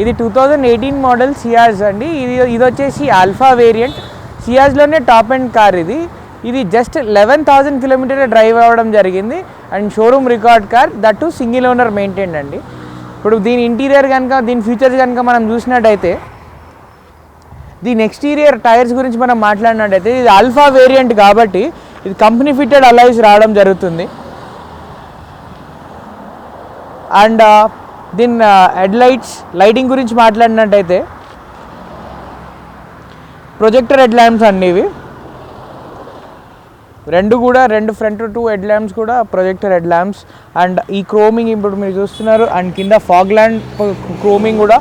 ఇది 2018 model Ciaz అండి. ఇది వచ్చేసి ఆల్ఫా వేరియంట్. సియాజ్లోనే టాప్ అండ్ కార్ ఇది జస్ట్ 11,000 కిలోమీటర్ డ్రైవ్ అవ్వడం జరిగింది and showroom record car, that to single owner maintain అండి. ఇప్పుడు దీని ఇంటీరియర్ కనుక, దీని ఫీచర్స్ కనుక మనం చూసినట్టయితే, దీని ఎక్స్టీరియర్ టైర్స్ గురించి మనం మాట్లాడినట్టయితే, ఇది ఆల్ఫా వేరియంట్ కాబట్టి ఇది కంపెనీ ఫిట్టెడ్ అలాయ్స్ రావడం జరుగుతుంది. అండ్ దీని లైటింగ్ గురించి మాట్లాడినట్టయితే, ప్రొజెక్టర్ హెడ్ ల్యాంప్స్ అండి ఇవి రెండు ఫ్రంట్ 2 హెడ్ ల్యాంప్స్ కూడా ప్రొజెక్టర్ హెడ్ ల్యాంప్స్. అండ్ ఈ క్రోమింగ్ ఇప్పుడు మీరు చూస్తున్నారు, అండ్ కింద ఫాగ్ ల్యాంప్ క్రోమింగ్ కూడా,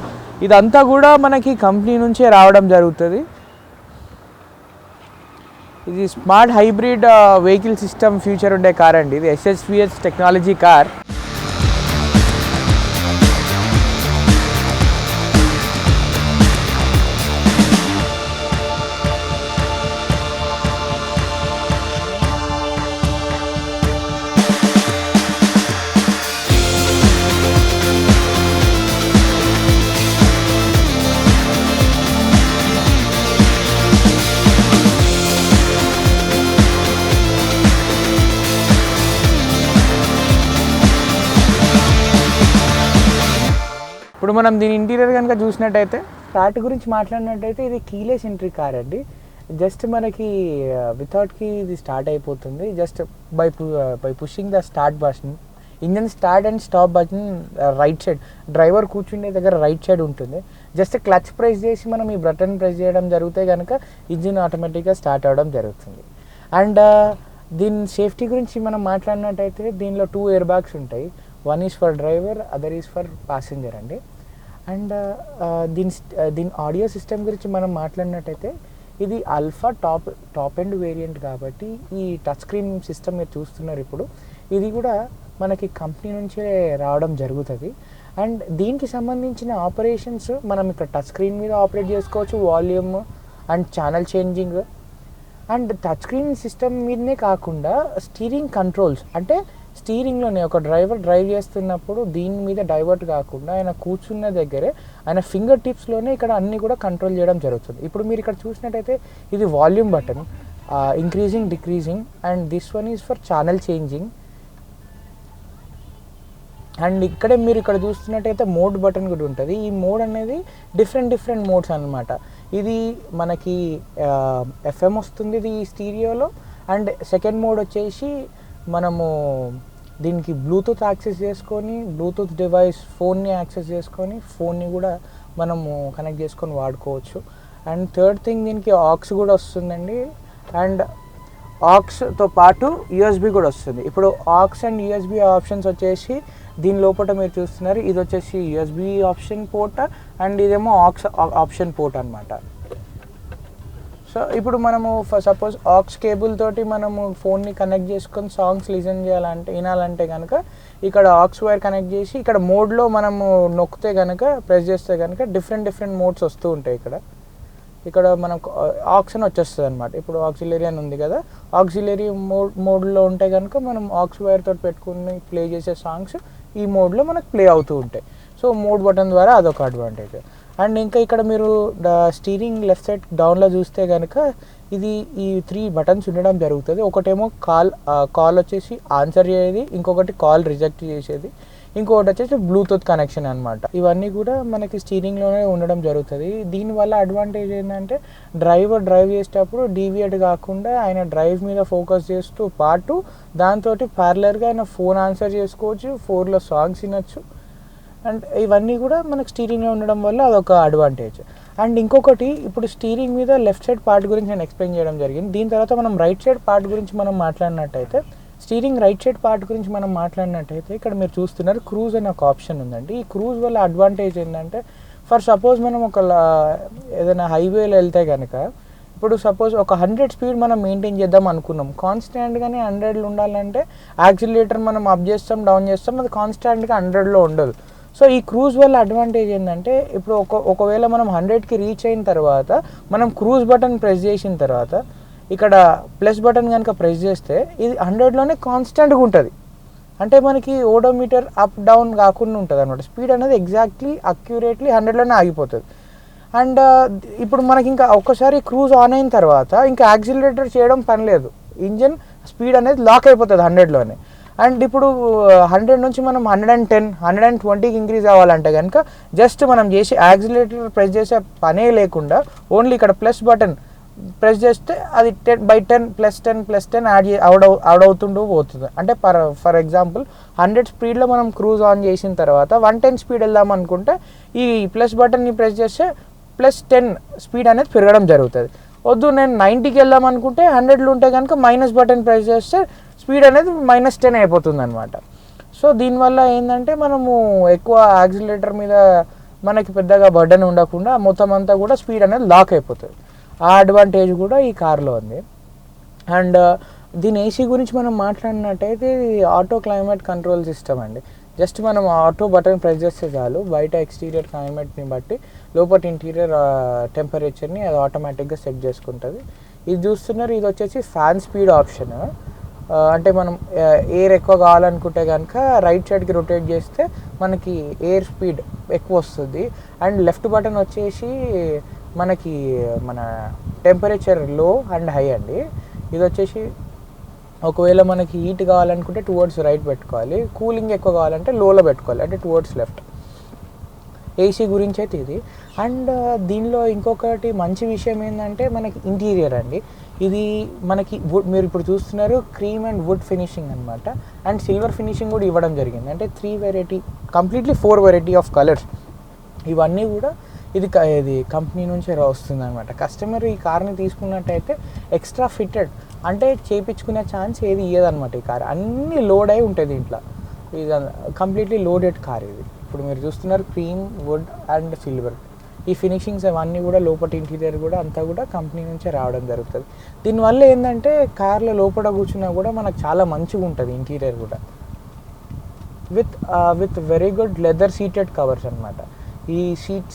ఇదంతా కూడా మనకి కంపెనీ నుంచే రావడం జరుగుతుంది. ఇది smart hybrid vehicle system future ఉండే కార్ అండి. ఇది SHVH టెక్నాలజీ కార్. ఇప్పుడు మనం దీని ఇంటీరియర్ కనుక చూసినట్టయితే, స్టార్ట్ గురించి మాట్లాడినట్టయితే, ఇది కీలెస్ ఎంట్రీ కార్ అండి. జస్ట్ మనకి వితౌట్ కీ ఇది స్టార్ట్ అయిపోతుంది. Just by pushing the start button, engine start and stop button right side, driver కూర్చునే దగ్గర రైట్ సైడ్ ఉంటుంది. జస్ట్ క్లచ్ ప్రెస్ చేసి మనం ఈ బటన్ ప్రెస్ చేయడం జరిగితే కనుక ఇంజిన్ ఆటోమేటిక్గా స్టార్ట్ అవ్వడం జరుగుతుంది. అండ్ దీని సేఫ్టీ గురించి మనం మాట్లాడినట్టయితే, దీనిలో 2 ఎయిర్ బ్యాగ్స్ ఉంటాయి. One is for driver, other is for passenger అండి. అండ్ దీని ఆడియో సిస్టమ్ గురించి మనం మాట్లాడినట్టయితే, ఇది ఆల్ఫా టాప్ ఎండ్ వేరియంట్ కాబట్టి ఈ టచ్ స్క్రీన్ సిస్టమ్ మీరు చూస్తున్నారు ఇప్పుడు, ఇది కూడా మనకి కంపెనీ నుంచే రావడం జరుగుతుంది. అండ్ దీనికి సంబంధించిన ఆపరేషన్స్ మనం ఇక్కడ టచ్ స్క్రీన్ మీద ఆపరేట్ చేసుకోవచ్చు, volume and channel changing. And touch screen system మీదనే కాకుండా స్టీరింగ్ కంట్రోల్స్, అంటే స్టీరింగ్లోనే ఒక డ్రైవర్ డ్రైవ్ చేస్తున్నప్పుడు దీని మీద డైవర్ట్ కాకుండా ఆయన కూర్చున్న దగ్గరే ఆయన ఫింగర్ టిప్స్లోనే ఇక్కడ అన్నీ కూడా కంట్రోల్ చేయడం జరుగుతుంది. ఇప్పుడు మీరు ఇక్కడ చూసినట్టయితే, ఇది volume button, increasing decreasing, and this one is for channel changing. And ఇక్కడే మీరు ఇక్కడ చూస్తున్నట్టయితే మోడ్ బటన్ కూడా ఉంటుంది. ఈ మోడ్ అనేది డిఫరెంట్ మోడ్స్ అనమాట. ఇది మనకి FM వస్తుంది ఇది స్టీరియోలో. అండ్ సెకండ్ మోడ్ వచ్చేసి మనము దీనికి బ్లూటూత్ యాక్సెస్ చేసుకొని, బ్లూటూత్ డివైస్ ఫోన్ని యాక్సెస్ చేసుకొని, ఫోన్ని కూడా మనము కనెక్ట్ చేసుకొని వాడుకోవచ్చు. అండ్ థర్డ్ థింగ్, దీనికి ఆక్స్ కూడా వస్తుందండి. అండ్ ఆక్స్తో పాటు USB కూడా వస్తుంది. ఇప్పుడు ఆక్స్ అండ్ USB ఆప్షన్స్ వచ్చేసి దీని లోపల మీరు చూస్తున్నారు, ఇది వచ్చేసి USB ఆప్షన్ పోర్ట్ అండ్ ఇదేమో ఆక్స్ ఆప్షన్ పోర్ట్ అనమాట. సో ఇప్పుడు మనము సపోజ్ ఆక్స్ కేబుల్ తోటి మనము ఫోన్ని కనెక్ట్ చేసుకొని సాంగ్స్ వినాలంటే కనుక ఇక్కడ ఆక్స్ వైర్ కనెక్ట్ చేసి, ఇక్కడ మోడ్లో మనము నొక్కితే కనుక, ప్రెస్ చేస్తే కనుక డిఫరెంట్ మోడ్స్ వస్తూ ఉంటాయి. ఇక్కడ మనకు ఆక్స్ అని వచ్చేస్తుంది అనమాట. ఇప్పుడు ఆక్సిలరీ అని ఉంది కదా, ఆక్సిలరీ మోడ్లో ఉంటే కనుక మనం ఆక్స్ వైర్ తోటి పెట్టుకుని ప్లే చేసే సాంగ్స్ ఈ మోడ్లో మనకు ప్లే అవుతూ ఉంటాయి. సో మోడ్ బటన్ ద్వారా అదొక అడ్వాంటేజ్. అండ్ ఇంకా ఇక్కడ మీరు స్టీరింగ్ లెఫ్ట్ సైడ్ డౌన్లో చూస్తే కనుక ఇది ఈ 3 బటన్స్ ఉండడం జరుగుతుంది. ఒకటేమో కాల్ వచ్చేసి ఆన్సర్ చేసేది, ఇంకొకటి కాల్ రిజెక్ట్ చేసేది, ఇంకొకటి వచ్చేసి బ్లూటూత్ కనెక్షన్ అనమాట. ఇవన్నీ కూడా మనకి స్టీరింగ్లోనే ఉండడం జరుగుతుంది. దీనివల్ల అడ్వాంటేజ్ ఏంటంటే, డ్రైవర్ డ్రైవ్ చేసేటప్పుడు డీవియేట్ కాకుండా ఆయన డ్రైవ్ మీద ఫోకస్ చేస్తూ పాటు దాంతో ప్యారలర్గా ఆయన ఫోన్ ఆన్సర్ చేసుకోవచ్చు, 4లో సాంగ్స్ వినొచ్చు. అండ్ ఇవన్నీ కూడా మనకు స్టీరింగ్లో ఉండడం వల్ల అదొక అడ్వాంటేజ్. అండ్ ఇంకొకటి, ఇప్పుడు స్టీరింగ్ మీద లెఫ్ట్ సైడ్ పార్ట్ గురించి నేను ఎక్స్ప్లెయిన్ చేయడం జరిగింది. దీని తర్వాత మనం రైట్ సైడ్ పార్ట్ గురించి మనం మాట్లాడినట్టయితే, స్టీరింగ్ రైట్ సైడ్ పార్ట్ గురించి మనం మాట్లాడినట్టయితే ఇక్కడ మీరు చూస్తున్నారు క్రూజ్ అనే ఒక ఆప్షన్ ఉందండి. ఈ క్రూజ్ వల్ల అడ్వాంటేజ్ ఏంటంటే, ఫర్ సపోజ్ మనం ఏదైనా హైవేలో వెళ్తే కనుక, ఇప్పుడు సపోజ్ ఒక 100 స్పీడ్ మనం మెయింటైన్ చేద్దాం అనుకున్నాం, కాన్స్టాంట్గానే 100లో ఉండాలంటే యాక్సిలరేటర్ మనం అప్ చేస్తాం డౌన్ చేస్తాం, అది కాన్స్టాంట్గా 100లో ఉండదు. సో ఈ క్రూజ్ వల్ల అడ్వాంటేజ్ ఏంటంటే, ఇప్పుడు ఒకవేళ మనం 100కి రీచ్ అయిన తర్వాత మనం క్రూజ్ బటన్ ప్రెస్ చేసిన తర్వాత ఇక్కడ ప్లస్ బటన్ కనుక ప్రెస్ చేస్తే ఇది 100లోనే కాన్స్టెంట్గా ఉంటుంది. అంటే మనకి ఓడోమీటర్ అప్ డౌన్ కాకుండా ఉంటుంది అనమాట. స్పీడ్ అనేది ఎగ్జాక్ట్లీ అక్యురేట్లీ 100లోనే ఆగిపోతుంది. అండ్ ఇప్పుడు మనకి ఇంకా ఒక్కసారి క్రూజ్ ఆన్ అయిన తర్వాత ఇంకా యాక్సిలరేటర్ చేయడం పని లేదు, ఇంజన్ స్పీడ్ అనేది లాక్ అయిపోతుంది 100లోనే. అండ్ ఇప్పుడు 100 నుంచి మనం 110 120కి ఇంక్రీజ్ అవ్వాలంటే కనుక జస్ట్ మనం చేసి యాక్సిలరేటర్ ప్రెస్ చేసే పనే లేకుండా ఓన్లీ ఇక్కడ ప్లస్ బటన్ ప్రెస్ చేస్తే అది 10/10 +10 యాడ్ అవుతుంటూ పోతుంది. అంటే ఫర్ ఎగ్జాంపుల్ 100 స్పీడ్లో మనం క్రూజ్ ఆన్ చేసిన తర్వాత 110 స్పీడ్ వెళ్దాం అనుకుంటే ఈ ప్లస్ బటన్ని ప్రెస్ చేస్తే +10 స్పీడ్ అనేది పెరగడం జరుగుతుంది. వద్దు నేను 90కి వెళ్దాం అనుకుంటే 100లో ఉంటే కనుక మైనస్ బటన్ ప్రెస్ చేస్తే స్పీడ్ అనేది -10 అయిపోతుంది అనమాట. సో దీనివల్ల ఏంటంటే మనము ఎక్కువ యాక్సిలరేటర్ మీద మనకి పెద్దగా బర్డెన్ ఉండకుండా మొత్తం అంతా కూడా స్పీడ్ అనేది లాక్ అయిపోతుంది. ఆ అడ్వాంటేజ్ కూడా ఈ కార్లో ఉంది. అండ్ దీని ఏసీ గురించి మనం మాట్లాడినట్టయితే ఇది ఆటో క్లైమేట్ కంట్రోల్ సిస్టమ్ అండి. జస్ట్ మనం ఆటో బటన్ ప్రెస్ చేస్తే చాలు బయట ఎక్స్టీరియర్ క్లైమేట్ని బట్టి లోపల ఇంటీరియర్ టెంపరేచర్ని అది ఆటోమేటిక్గా సెట్ చేసుకుంటుంది. ఇది చూస్తున్నారు, ఇది వచ్చేసి ఫ్యాన్ స్పీడ్ ఆప్షన్. అంటే మనం ఎయిర్ ఎక్కువ కావాలనుకుంటే కనుక రైట్ సైడ్కి రొటేట్ చేస్తే మనకి ఎయిర్ స్పీడ్ ఎక్కువ వస్తుంది. అండ్ లెఫ్ట్ బటన్ వచ్చేసి మనకి మన టెంపరేచర్ లో అండ్ హై అండి. ఇది వచ్చేసి ఒకవేళ మనకి హీట్ కావాలనుకుంటే టువర్డ్స్ రైట్ పెట్టుకోవాలి, కూలింగ్ ఎక్కువ కావాలంటే లోలో పెట్టుకోవాలి, అంటే టువర్డ్స్ లెఫ్ట్. ఏసీ గురించి అయితే ఇది. అండ్ దీనిలో ఇంకొకటి మంచి విషయం ఏంటంటే మనకి ఇంటీరియర్ అండి. ఇది మనకి వుడ్, మీరు ఇప్పుడు చూస్తున్నారు క్రీమ్ అండ్ వుడ్ ఫినిషింగ్ అనమాట. అండ్ సిల్వర్ ఫినిషింగ్ కూడా ఇవ్వడం జరిగింది. అంటే 3 variety, completely 4 variety of colours. ఇవన్నీ కూడా ఇది కంపెనీ నుంచే వస్తుంది అనమాట. కస్టమర్ ఈ కార్ని తీసుకున్నట్టయితే ఎక్స్ట్రా ఫిట్టెడ్ అంటే చేయించుకునే ఛాన్స్ ఏది ఇయ్యదనమాట. ఈ కార్ అన్నీ లోడ్ అయి ఉంటుంది దీంట్లో. ఇది కంప్లీట్లీ లోడెడ్ కార్ ఇది. ఇప్పుడు మీరు చూస్తున్నారు క్రీమ్, వుడ్ అండ్ సిల్వర్, ఈ ఫినిషింగ్స్ అవన్నీ కూడా లోపల ఇంటీరియర్ కూడా అంతా కూడా కంపెనీ నుంచే రావడం జరుగుతుంది. దీనివల్ల ఏంటంటే కార్లో లోపల కూర్చున్నా కూడా మనకు చాలా మంచిగా ఉంటుంది ఇంటీరియర్ కూడా. With very good leather seated covers అనమాట. ఈ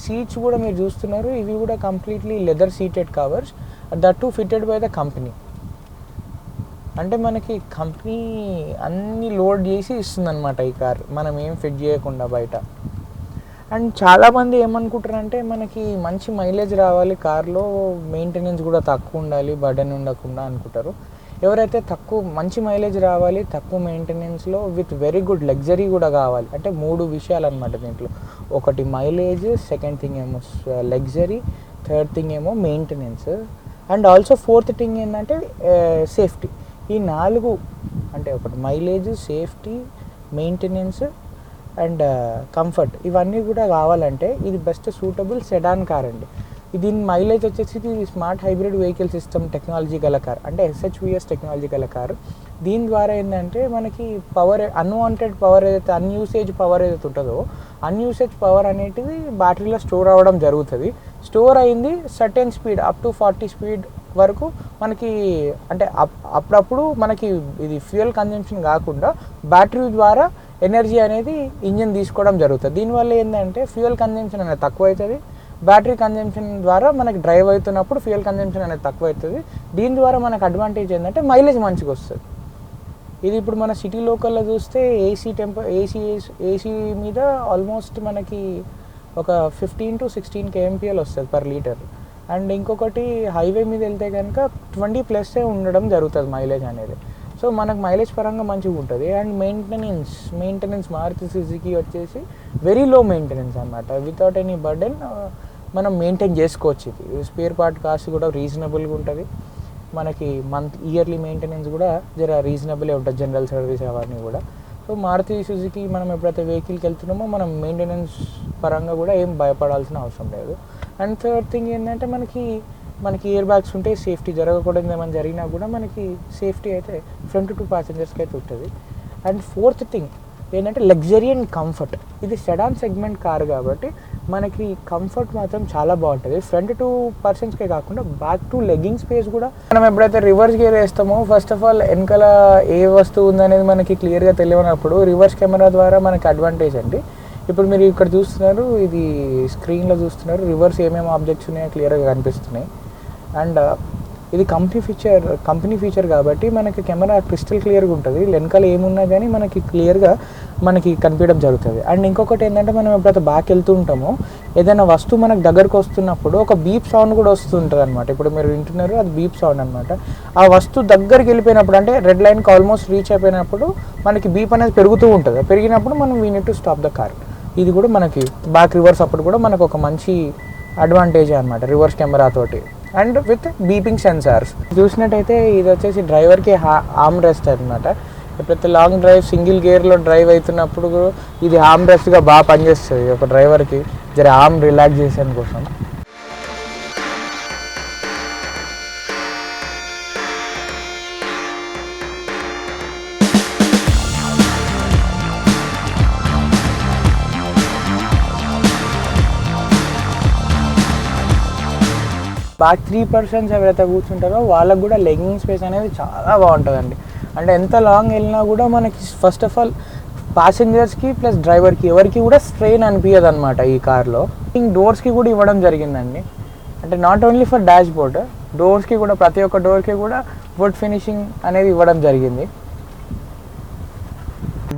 సీట్స్ కూడా మీరు చూస్తున్నారు, ఇవి కూడా completely leather seated covers, that to fitted by the company. అంటే మనకి కంపెనీ అన్ని లోడ్ చేసి ఇస్తుందన్నమాట ఈ కార్, మనం ఏం ఫిట్ చేయకుండా బయట. అండ్ చాలామంది ఏమనుకుంటారంటే మనకి మంచి మైలేజ్ రావాలి కార్లో, మెయింటెనెన్స్ కూడా తక్కువ ఉండాలి, బర్డెన్ ఉండకుండా అనుకుంటారు. ఎవరైతే మంచి మైలేజ్ రావాలి, తక్కువ మెయింటెనెన్స్లో విత్ వెరీ గుడ్ లగ్జరీ కూడా కావాలి అంటే 3 విషయాలు అనమాట దీంట్లో. ఒకటి మైలేజ్, సెకండ్ థింగ్ ఏమో లగ్జరీ, థర్డ్ థింగ్ ఏమో maintenance, and also fourth thing ఏంటంటే సేఫ్టీ. ఈ 4 అంటే ఒకటి mileage, safety, maintenance and comfort, ఇవన్నీ కూడా కావాలంటే ఇది బెస్ట్ సూటబుల్ సెడాన్ కార్ అండి. దీని మైలేజ్ వచ్చేసి ఇది smart hybrid vehicle system technology గల కార్, అంటే SHVS టెక్నాలజీ గల కారు. దీని ద్వారా ఏంటంటే మనకి పవర్, అన్వాంటెడ్ పవర్ ఏదైతే అన్యూసేజ్ పవర్ ఏదైతే ఉంటుందో అన్యూసేజ్ పవర్ అనేటిది బ్యాటరీలో స్టోర్ అవ్వడం జరుగుతుంది. స్టోర్ అయింది certain speed up to 40 speed వరకు మనకి, అంటే అప్పుడప్పుడు మనకి ఇది ఫ్యూయల్ కన్జంప్షన్ కాకుండా బ్యాటరీ ద్వారా ఎనర్జీ అనేది ఇంజిన్ తీసుకోవడం జరుగుతుంది. దీనివల్ల ఏంటంటే ఫ్యూయల్ కన్జంప్షన్ అనేది తక్కువ అవుతుంది. బ్యాటరీ కన్జంప్షన్ ద్వారా మనకి డ్రైవ్ అవుతున్నప్పుడు ఫ్యూయల్ కన్జంప్షన్ అనేది తక్కువ అవుతుంది. దీని ద్వారా మనకు అడ్వాంటేజ్ ఏంటంటే మైలేజ్ మంచిగా వస్తుంది. ఇది ఇప్పుడు మన సిటీ లోకల్లో చూస్తే ఏసీ మీద ఆల్మోస్ట్ మనకి ఒక 15 to 16 kmpl వస్తుంది పర్ లీటర్. అండ్ ఇంకొకటి హైవే మీద వెళ్తే కనుక 20+ ఉండడం జరుగుతుంది మైలేజ్ అనేది. సో మనకు మైలేజ్ పరంగా మంచిగా ఉంటుంది. అండ్ మెయింటెనెన్స్ మారుతి సుజుకి వచ్చేసి వెరీ లో మెయింటెనెన్స్ అనమాట. వితౌట్ ఎనీ బర్డెన్ మనం మెయింటైన్ చేసుకోవచ్చు. ఇది స్పేర్ పార్ట్ కాస్ట్ కూడా రీజనబుల్గా ఉంటుంది. మనకి ఇయర్లీ మెయింటెనెన్స్ కూడా జర రీజనబులే ఉంటుంది, జనరల్ సర్వీస్ అవన్నీ కూడా. సో మారుతి సుజుకి మనం ఎప్పుడైతే వెహికల్కి వెళ్తున్నామో మనం మెయింటెనెన్స్ పరంగా కూడా ఏం భయపడాల్సిన అవసరం లేదు. అండ్ థర్డ్ థింగ్ ఏంటంటే మనకి ఇయర్ బ్యాగ్స్ ఉంటే సేఫ్టీ, జరగకూడదు ఏమైనా జరిగినా కూడా మనకి సేఫ్టీ అయితే ఫ్రంట్ టు ప్యాసింజర్స్కి అయితే ఉంటుంది. అండ్ ఫోర్త్ థింగ్ ఏంటంటే లగ్జరీ అండ్ కంఫర్ట్. ఇది సెడాన్ సెగ్మెంట్ కారు కాబట్టి మనకి కంఫర్ట్ మాత్రం చాలా బాగుంటుంది. ఫ్రంట్ టు పర్సన్స్కే కాకుండా బ్యాక్ టు లెగ్గింగ్ స్పేస్ కూడా. మనం ఎప్పుడైతే రివర్స్ గేర్ వేస్తామో ఫస్ట్ ఆఫ్ ఆల్ వెనకాల ఏ వస్తువు ఉందనేది మనకి క్లియర్గా తెలియనప్పుడు రివర్స్ కెమెరా ద్వారా మనకి అడ్వాంటేజ్ అండి. ఇప్పుడు మీరు ఇక్కడ చూస్తున్నారు, ఇది స్క్రీన్లో చూస్తున్నారు, రివర్స్ ఏమేమి ఆబ్జెక్ట్స్ ఉన్నాయో క్లియర్గా కనిపిస్తున్నాయి. అండ్ ఇది కంపెనీ ఫీచర్ కాబట్టి మనకి కెమెరా క్రిస్టల్ క్లియర్గా ఉంటుంది. వెనకాల ఏమున్నా కానీ మనకి క్లియర్గా కనిపించడం జరుగుతుంది. అండ్ ఇంకొకటి ఏంటంటే మనం ఎప్పుడైతే బ్యాక్ వెళ్తూ ఉంటామో ఏదైనా వస్తువు మనకు దగ్గరకు వస్తున్నప్పుడు ఒక బీప్ సౌండ్ కూడా వస్తుంటుంది అనమాట. ఇప్పుడు మీరు వింటున్నారు, అది బీప్ సౌండ్ అనమాట. ఆ వస్తువు దగ్గరికి వెళ్ళిపోయినప్పుడు అంటే రెడ్ లైన్కి ఆల్మోస్ట్ రీచ్ అయిపోయినప్పుడు మనకి బీప్ అనేది పెరుగుతూ ఉంటుంది. పెరిగినప్పుడు మనం we need to stop the car. ఇది కూడా మనకి బ్యాక్ రివర్స్ అప్పుడు కూడా మనకు ఒక మంచి అడ్వాంటేజ్ అనమాట రివర్స్ కెమెరా తోటి. అండ్ విత్ బీపింగ్ సెన్సార్స్ చూసినట్టయితే ఇది వచ్చేసి డ్రైవర్కి ఆర్మ్ రెస్ట్ అనమాట. ఎప్పుడైతే లాంగ్ డ్రైవ్ సింగిల్ గేర్లో డ్రైవ్ అవుతున్నప్పుడు ఇది ఆర్మ్ రెస్ట్గా బాగా పనిచేస్తుంది ఒక డ్రైవర్కి, జర ఆర్మ్ రిలాక్సేషన్ కోసం. బ్యాక్ 3% ఎవరైతే కూర్చుంటారో వాళ్ళకు కూడా లెగ్గింగ్ స్పేస్ అనేది చాలా బాగుంటుందండి. అంటే ఎంత లాంగ్ వెళ్ళినా కూడా మనకి ఫస్ట్ ఆఫ్ ఆల్ ప్యాసింజర్స్కి ప్లస్ డ్రైవర్కి ఎవరికి కూడా స్ట్రెయిన్ అనిపించదు అనమాట ఈ కార్లో. డోర్స్కి కూడా ఇవ్వడం జరిగిందండి. అంటే not only for dashboard, డోర్స్కి కూడా ప్రతి ఒక్క డోర్కి కూడా వుడ్ ఫినిషింగ్ అనేది ఇవ్వడం జరిగింది.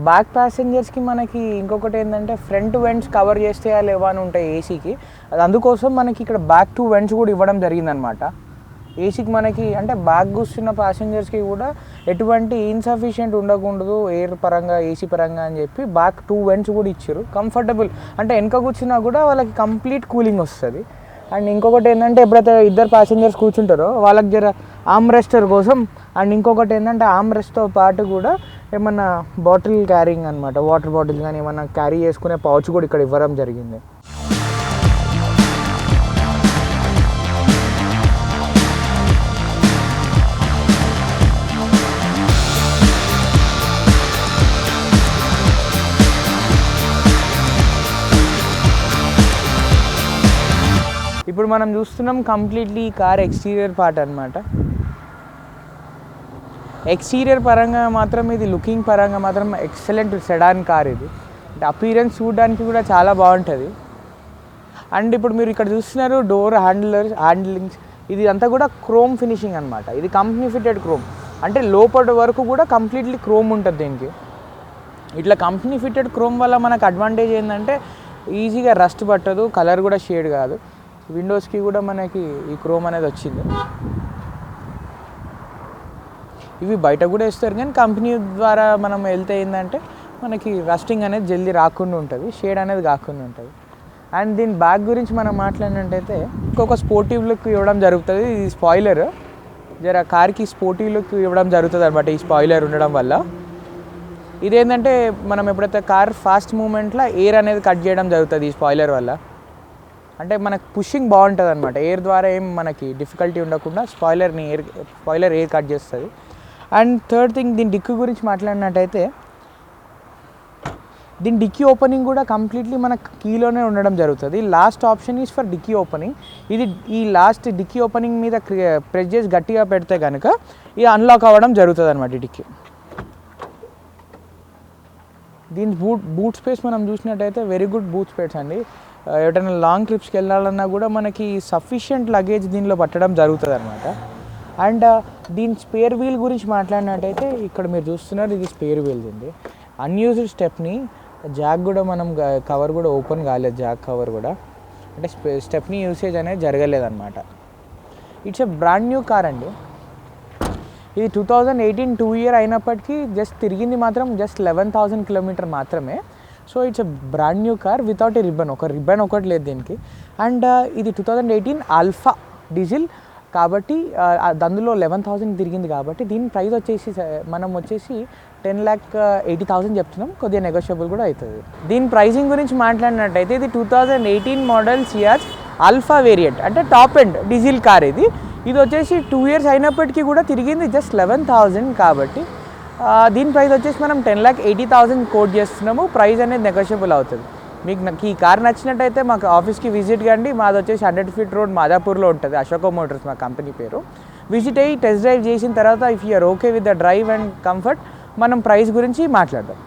బ్యాక్ ప్యాసింజర్స్కి మనకి ఇంకొకటి ఏంటంటే ఫ్రంట్ వెంట్స్ కవర్ చేస్తే లేవా అని ఉంటాయి ఏసీకి. అది అందుకోసం మనకి ఇక్కడ బ్యాక్ 2 వెంట్స్ కూడా ఇవ్వడం జరిగిందనమాట ఏసీకి. మనకి అంటే బ్యాక్ కూర్చున్న ప్యాసింజర్స్కి కూడా ఎటువంటి ఇన్సఫిషియెంట్ ఉండకూడదు ఎయిర్ పరంగా ఏసీ పరంగా అని చెప్పి బ్యాక్ 2 వెంట్స్ కూడా ఇచ్చారు. కంఫర్టబుల్ అంటే వెనక కూర్చున్నా కూడా వాళ్ళకి కంప్లీట్ కూలింగ్ వస్తుంది. అండ్ ఇంకొకటి ఏంటంటే ఎప్పుడైతే ఇద్దరు ప్యాసింజర్స్ కూర్చుంటారో వాళ్ళకి జర ఆర్మ్ రెస్టర్ కోసం. అండ్ ఇంకొకటి ఏంటంటే ఆర్మ్ రెస్ట్తో పాటు కూడా ఏమన్నా బాటిల్ క్యారింగ్ అనమాట, వాటర్ బాటిల్ కానీ ఏమన్నా క్యారీ చేసుకునే పౌచ్ కూడా ఇక్కడ ఇవ్వడం జరిగింది. ఇప్పుడు మనం చూస్తున్నాం కంప్లీట్లీ కార్ ఎక్స్టీరియర్ పార్ట్ అనమాట. ఎక్స్టీరియర్ పరంగా మాత్రం ఇది లుకింగ్ పరంగా మాత్రం ఎక్సలెంట్ సెడాన్ కార్ ఇది. అంటే అపీరెన్స్ చూడడానికి కూడా చాలా బాగుంటుంది. అండ్ ఇప్పుడు మీరు ఇక్కడ చూస్తున్నారు డోర్ హ్యాండిలింగ్స్ ఇది అంతా కూడా క్రోమ్ ఫినిషింగ్ అనమాట. ఇది కంపెనీ ఫిటెడ్ క్రోమ్, అంటే లోపల వరకు కూడా కంప్లీట్లీ క్రోమ్ ఉంటుంది దీనికి. ఇట్లా కంపెనీ ఫిటెడ్ క్రోమ్ వల్ల మనకు అడ్వాంటేజ్ ఏంటంటే ఈజీగా రస్ట్ పట్టదు, కలర్ కూడా షేడ్ కాదు. విండోస్కి కూడా మనకి ఈ క్రోమ్ అనేది వచ్చింది. ఇవి బయట కూడా వేస్తారు కానీ కంపెనీ ద్వారా మనం వెళ్తే ఏంటంటే మనకి రస్టింగ్ అనేది జల్దీ రాకుండా ఉంటుంది, షేడ్ అనేది కాకుండా ఉంటుంది. అండ్ దీని బ్యాక్ గురించి మనం మాట్లాడినట్టయితే ఇంకొక స్పోర్టివ్ లుక్ ఇవ్వడం జరుగుతుంది. ఇది స్పాయిలర్, జర కార్కి స్పోర్టివ్ లుక్ ఇవ్వడం జరుగుతుంది అనమాట ఈ స్పాయిలర్ ఉండడం వల్ల. ఇదేంటంటే మనం ఎప్పుడైతే కార్ ఫాస్ట్ మూమెంట్లో ఎయిర్ అనేది కట్ చేయడం జరుగుతుంది ఈ స్పాయిలర్ వల్ల. అంటే మనకు పుషింగ్ బాగుంటుంది అనమాట, ఎయిర్ ద్వారా ఏం మనకి డిఫికల్టీ ఉండకుండా స్పాయిలర్ ఎయిర్ కట్ చేస్తుంది. అండ్ థర్డ్ థింగ్, దీని డిక్కీ గురించి మాట్లాడినట్టయితే దీని డిక్కీ ఓపెనింగ్ కూడా కంప్లీట్లీ మన కీలోనే ఉండడం జరుగుతుంది. Last option is for dicky opening. ఈ లాస్ట్ డిక్కీ ఓపెనింగ్ మీద ప్రెస్ చేసి గట్టిగా పెడితే కనుక ఇది అన్లాక్ అవ్వడం జరుగుతుంది అనమాట ఈ డిక్కీ. దీని బూట్ స్పేస్ మనం చూసినట్టయితే వెరీ గుడ్ బూట్ స్పేస్ అండి. ఎటైనా లాంగ్ ట్రిప్స్కి వెళ్ళాలన్నా కూడా మనకి సఫిషియంట్ లగేజ్ దీనిలో పట్టడం జరుగుతుంది అనమాట. అండ్ దీని స్పేర్ వీల్ గురించి మాట్లాడినట్టయితే ఇక్కడ మీరు చూస్తున్నారు ఇది స్పేర్ వీల్ ఉంది. అన్యూజ్డ్ స్టెప్ని జాక్ కూడా మనం కవర్ కూడా ఓపెన్ కాలేదు, జాక్ కవర్ కూడా అంటే స్టెప్ని యూసేజ్ అనేది జరగలేదన్నమాట. It's a brand new car అండి. ఇది 2018 2 ఇయర్ అయినప్పటికీ జస్ట్ తిరిగింది మాత్రం జస్ట్ 11,000 కిలోమీటర్ మాత్రమే. So it's a brand new car without ఏ రిబ్బన్ ఒకటి లేదు దీనికి. అండ్ ఇది 2018 ఆల్ఫా డీజిల్ కాబట్టి అందులో 11,000 తిరిగింది కాబట్టి దీని ప్రైస్ వచ్చేసి మనం 10,80,000 చెప్తున్నాం, కొద్దిగా నెగోషియబుల్ కూడా అవుతుంది. దీని ప్రైజింగ్ గురించి మాట్లాడినట్టయితే ఇది 2018 మోడల్ సియాజ్ ఆల్ఫా వేరియంట్, అంటే టాప్ ఎండ్ డీజిల్ కార్ ఇది. ఇది వచ్చేసి 2 ఇయర్స్ అయినప్పటికీ కూడా తిరిగింది జస్ట్ 11,000 కాబట్టి దీని ప్రైస్ వచ్చేసి మనం 10,80,000 కోట్ చేస్తున్నాము. ప్రైస్ అనేది నెగోషియబుల్ అవుతుంది. మీకు ఈ కార్ నచ్చినట్టయితే మాకు ఆఫీస్కి విజిట్ కండి. మాది వచ్చేసి 100 ఫీట్ రోడ్ మాదాపూర్లో ఉంటుంది, అశోక మోటార్స్ మా కంపెనీ పేరు. విజిట్ అయ్యి టెస్ట్ డ్రైవ్ చేసిన తర్వాత if you are okay with the drive and comfort మనం ప్రైస్ గురించి మాట్లాడదాం.